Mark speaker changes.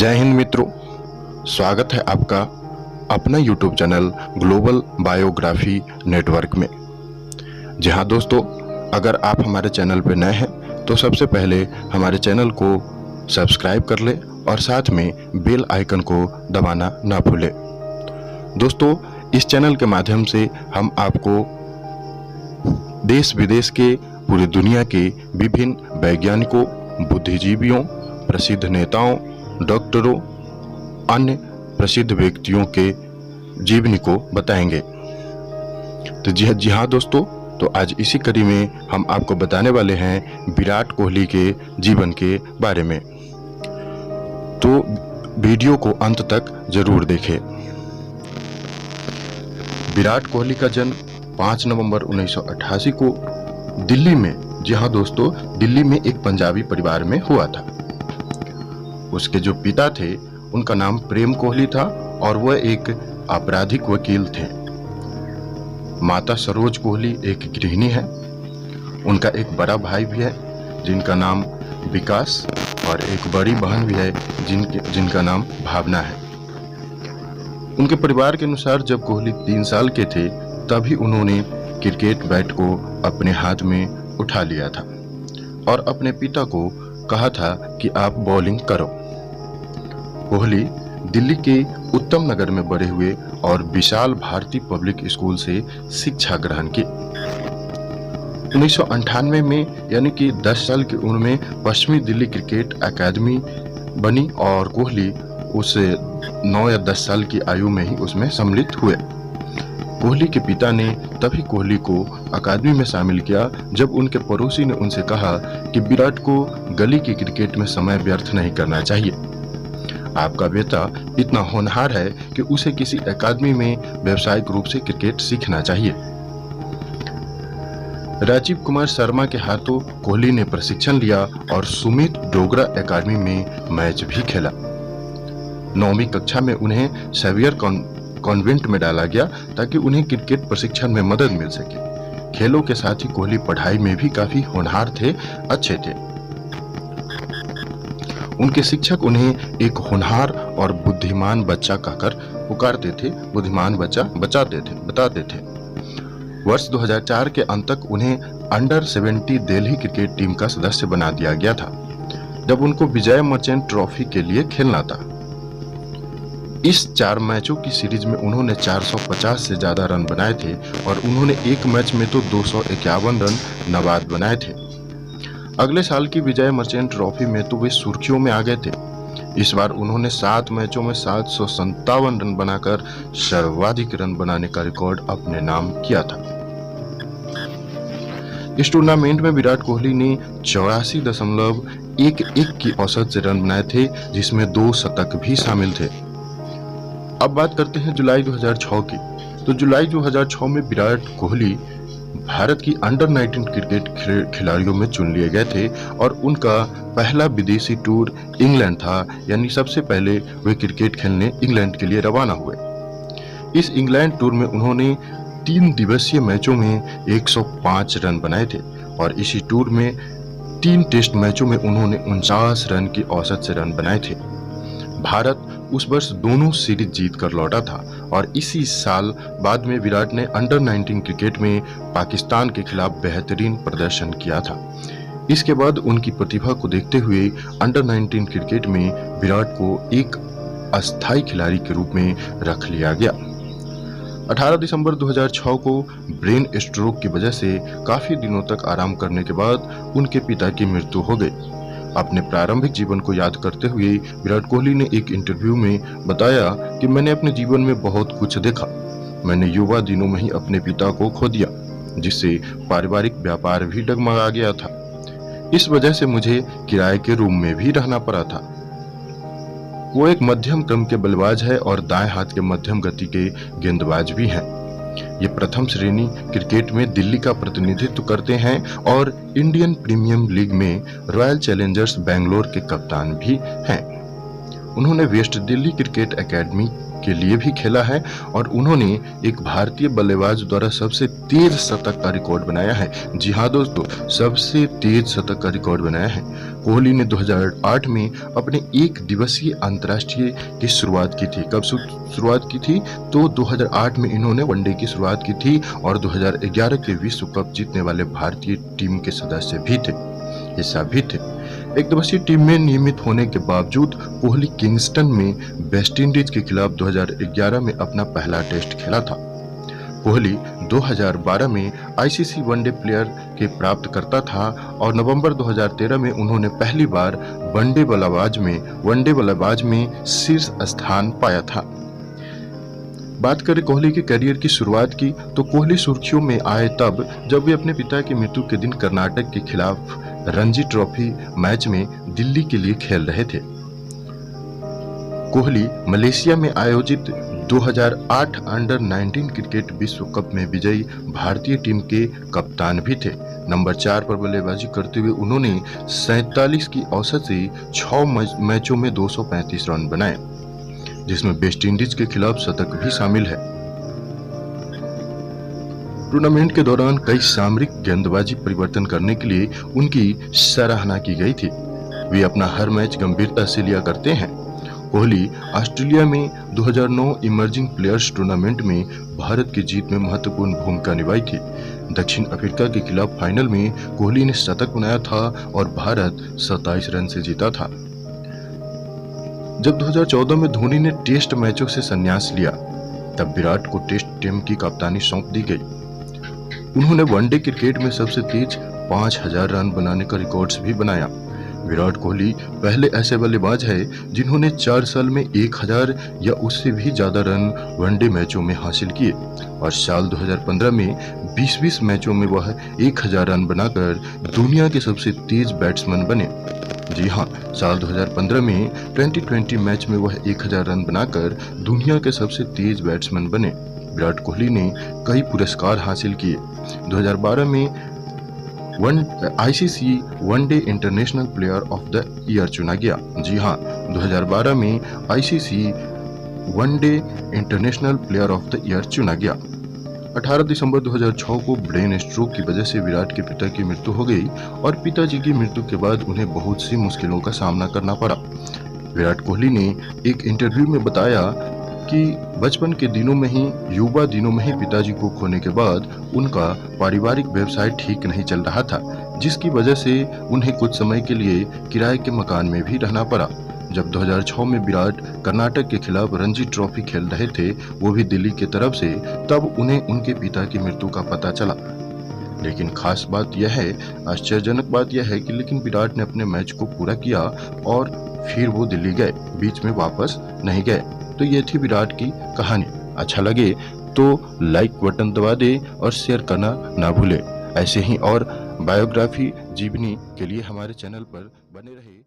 Speaker 1: जय हिंद मित्रों, स्वागत है आपका अपना YouTube channel global biography network में। जी हाँ दोस्तों, अगर आप हमारे चैनल पर नए हैं तो सबसे पहले हमारे चैनल को सब्सक्राइब कर लें और साथ में बेल आइकन को दबाना ना भूलें। दोस्तों, इस चैनल के माध्यम से हम आपको देश विदेश के पूरी दुनिया के विभिन्न वैज्ञानिकों, बुद्धिजीवियों, प्रसिद्ध नेताओं, डॉक्टरों, अन्य प्रसिद्ध व्यक्तियों के जीवनी को बताएंगे। तो जी हाँ दोस्तों, तो आज इसी कड़ी में हम आपको बताने वाले हैं विराट कोहली के जीवन के बारे में। तो वीडियो को अंत तक जरूर देखें। विराट कोहली का जन्म 5 नवंबर 1988 को दिल्ली में, जी हाँ दोस्तों, दिल्ली में एक पंजाबी परिवार में हुआ था। उसके जो पिता थे उनका नाम प्रेम कोहली था और वह एक आपराधिक वकील थे। माता सरोज कोहली एक गृहिणी है। उनका एक बड़ा भाई भी है जिनका नाम विकास और एक बड़ी बहन भी है जिनका नाम भावना है। उनके परिवार के अनुसार जब कोहली 3 साल के थे तभी उन्होंने क्रिकेट बैट को अपने हाथ में उठा लिया था और अपने पिता को कहा था कि आप बॉलिंग करो। कोहली दिल्ली के उत्तम नगर में बड़े हुए और विशाल भारती पब्लिक स्कूल से शिक्षा ग्रहण की। 1998 में यानी कि 10 साल की उम्र में पश्चिमी दिल्ली क्रिकेट एकेडमी बनी और कोहली उस 9 या 10 साल की आयु में ही उसमें सम्मिलित हुए। कोहली के पिता ने तभी कोहली को अकादमी में शामिल किया जब उनके पड़ोसी ने उनसे कहा कि विराट को गली के क्रिकेट में समय व्यर्थ नहीं करना चाहिए। आपका बेटा इतना होनहार है कि उसे किसी अकादमी में व्यावसायिक रूप से क्रिकेट सीखना चाहिए। राजीव कुमार शर्मा के हाथों कोहली ने प्रशिक्षण लिया और सुमित डोगरा अकादमी में मैच भी खेला। 9वीं कक्षा में उन्हें सेवियर कॉन्वेंट में डाला गया ताकि उन्हें क्रिकेट प्रशिक्षण में मदद मिल सके। खेलों के साथ ही कोहली पढ़ाई में भी काफी होनहार थे, अच्छे थे। उनके शिक्षक उन्हें एक होनहार और बुद्धिमान बच्चा कहकर पुकारते थे, बुद्धिमान बच्चा बताते थे। वर्ष 2004 के अंत तक उन्हें अंडर 70 दिल्ली क्रिकेट टीम का सदस्य बना दिया गया था जब उनको विजय मर्चेंट ट्रॉफी के लिए खेलना था। इस 4 मैचों की सीरीज में उन्होंने 450 से ज्यादा रन बनाए थे और उन्होंने एक मैच में तो 251 रन नबाद बनाए थे। अगले साल की विजय मर्चेंट ट्रॉफी में तो वे सुर्खियों में आ गए थे। इस बार उन्होंने 7 मैचों में 757 रन बनाकर सर्वाधिक रन बनाने का रिकॉर्ड अपने नाम किया था। इस टूर्नामेंट में विराट कोहली ने 84.11 की औसत से रन बनाए थे, जिसमें 2 शतक भी शामिल थे। अब बात करते हैं जुलाई 2006 की। तो जुलाई 2006 में विराट कोहली भारत की अंडर 19 क्रिकेट खिलाड़ियों में चुन लिए गए थे और उनका पहला विदेशी टूर इंग्लैंड था, यानी सबसे पहले वे क्रिकेट खेलने इंग्लैंड के लिए रवाना हुए। इस इंग्लैंड टूर में उन्होंने 3 दिवसीय मैचों में 105 रन बनाए थे और इसी टूर में 3 टेस्ट मैचों में उन्होंने 49 रन की औसत से रन बनाए थे। भारत उस वर्ष दोनों सीरीज जीत कर लौटा था और इसी साल बाद में विराट ने अंडर 19 क्रिकेट में पाकिस्तान के खिलाफ बेहतरीन प्रदर्शन किया था। इसके बाद उनकी प्रतिभा को देखते हुए अंडर 19 क्रिकेट में विराट को एक अस्थायी खिलाड़ी के रूप में रख लिया गया। 18 दिसंबर 2006 को ब्रेन स्ट्रोक की वजह से काफी दिनों तक आराम करने के बाद उनके पिता की मृत्यु हो गई। अपने प्रारंभिक जीवन को याद करते हुए विराट कोहली ने एक इंटरव्यू में बताया कि मैंने अपने जीवन में बहुत कुछ देखा। मैंने युवा दिनों में ही अपने पिता को खो दिया, जिससे पारिवारिक व्यापार भी डगमगा गया था। इस वजह से मुझे किराए के रूम में भी रहना पड़ा था। वो एक मध्यम क्रम के बल्लेबाज है और दाएं हाथ के मध्यम गति के गेंदबाज भी हैं। ये प्रथम श्रेणी क्रिकेट में दिल्ली का प्रतिनिधित्व करते हैं और इंडियन प्रीमियर लीग में रॉयल चैलेंजर्स बेंगलोर के कप्तान भी हैं। उन्होंने वेस्ट दिल्ली क्रिकेट एकेडमी के लिए भी खेला है और उन्होंने एक भारतीय बल्लेबाज द्वारा सबसे तेज शतक का रिकॉर्ड बनाया है। जी हाँ दोस्तों, सबसे तेज शतक का रिकॉर्ड बनाया है। कोहली ने 2008 में अपने एक दिवसीय अंतर्राष्ट्रीय की शुरुआत की थी। कब शुरुआत की थी? तो 2008 में इन्होंने वनडे की शुरुआत की थी और 2011 के विश्व कप जीतने वाले भारतीय टीम के सदस्य भी थे, हिस्सा भी थे। एक दिवसीय टीम में नियमित होने के बावजूद कोहली किंगस्टन में वेस्टइंडीज के खिलाफ 2011 में अपना पहला टेस्ट खेला था। कोहली 2012 में आईसीसी वनडे प्लेयर के प्राप्तकर्ता था और नवंबर 2013 में उन्होंने पहली बार वनडे बल्लेबाज में शीर्ष स्थान पाया था। बात करें कोहली के करियर की शुरुआत की तो कोहली सुर्खियों में आए तब जब वे अपने पिता की मृत्यु के दिन कर्नाटक के खिलाफ रणजी ट्रॉफी मैच में दिल्ली के लिए खेल रहे थे। कोहली मलेशिया में आयोजित 2008 अंडर 19 क्रिकेट विश्व कप में विजयी भारतीय टीम के कप्तान भी थे। नंबर 4 पर बल्लेबाजी करते हुए उन्होंने 47 की औसत से 6 मैचों में 235 रन बनाए, जिसमें वेस्टइंडीज के खिलाफ शतक भी शामिल है। टूर्नामेंट के दौरान कई सामरिक गेंदबाजी परिवर्तन करने के लिए उनकी सराहना की गई थी। वे अपना हर मैच गंभीरता से लिया करते हैं। कोहली ऑस्ट्रेलिया में 2009 इमर्जिंग प्लेयर्स टूर्नामेंट में भारत की जीत में महत्वपूर्ण भूमिका निभाई थी। दक्षिण अफ्रीका के खिलाफ फाइनल में कोहली ने शतक बनाया था और भारत 27 रन से जीता था। जब 2014 में धोनी ने टेस्ट मैचों से संन्यास लिया, तब विराट को टेस्ट टीम की कप्तानी सौंप दी गई। उन्होंने वनडे क्रिकेट में सबसे तेज 5000 रन बनाने का रिकॉर्ड्स भी बनाया। विराट कोहली पहले ऐसे बल्लेबाज हैं जिन्होंने 4 साल में 1000 या उससे भी ज्यादा रन वनडे मैचों में हासिल किए और साल 2015 में 20 मैचों में वह 1000 रन बनाकर दुनिया के सबसे तेज बैट्समैन बने। जी हाँ, साल 2015 में 2020 मैच में वह 1000 रन बनाकर दुनिया के सबसे तेज बैट्समैन बने। विराट कोहली ने कई पुरस्कार हासिल किए। 2012 में ICC one day international player of the year चुना गया। जी हाँ, 2012 में ICC one day international player of the year चुना गया। 18 दिसंबर 2006 को ब्रेन स्ट्रोक की वजह से विराट के पिता की मृत्यु हो गई और पिताजी की मृत्यु के बाद उन्हें बहुत सी मुश्किलों का सामना करना पड़ा। विराट कोहली ने एक इंटरव्यू में बताया कि बचपन के दिनों में ही, युवा दिनों में ही पिताजी को खोने के बाद उनका पारिवारिक व्यवसाय ठीक नहीं चल रहा था, जिसकी वजह से उन्हें कुछ समय के लिए किराए के मकान में भी रहना पड़ा। जब 2006 में विराट कर्नाटक के खिलाफ रणजी ट्रॉफी खेल रहे थे, वो भी दिल्ली की तरफ से, तब उन्हें उनके पिता की मृत्यु का पता चला। लेकिन खास बात यह है, आश्चर्यजनक बात यह है कि लेकिन विराट ने अपने मैच को पूरा किया और फिर वो दिल्ली गए, बीच में वापस नहीं गए। तो ये थी विराट की कहानी। अच्छा लगे तो लाइक बटन दबा दे और शेयर करना ना भूले। ऐसे ही और बायोग्राफी जीवनी के लिए हमारे चैनल पर बने रहे।